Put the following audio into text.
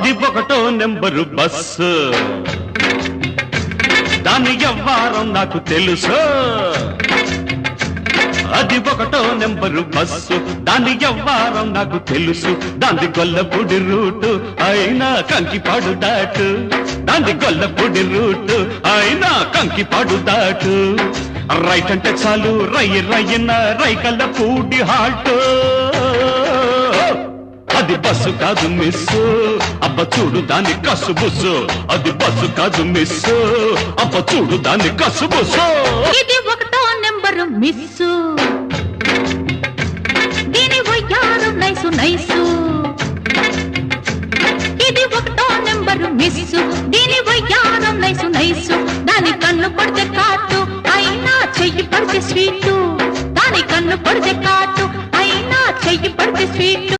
అది ఒకటో number bus దాని వ్యవహారం నాకు తెలుసు అది ఒకటో నెంబరు బస్సు దాని వ్యవహారం నాకు తెలుసు దాని గొల్లపూడి రూటు అయినా కంకిపాడు దాటు దాని గొల్లపూడి రూటు అయినా కంకిపాడు దాటు రైట్ అంటే చాలు రయ్యన రైకల్లపూడి హాల్ట్ అది బస్సు కాదు మిస్సు అబ్బ చూడు దాని కసు బుస్సు అది బస్సు కాదు మిస్సు అబ్బ చూడు దాని కసు బుస్సు ఇది ఒకటో నెంబరు మిస్సు దీని వయ్యారు నైసు నైసు ఇది ఒకటో నెంబరు మిస్సు దీని వయ్యారు నైసు నైసు దాని కన్ను పడితే కాటు అయినా చెయ్యి పడితే స్వీటు దాని కన్ను పడితే కాటు అయినా చెయ్యి పడితే స్వీటు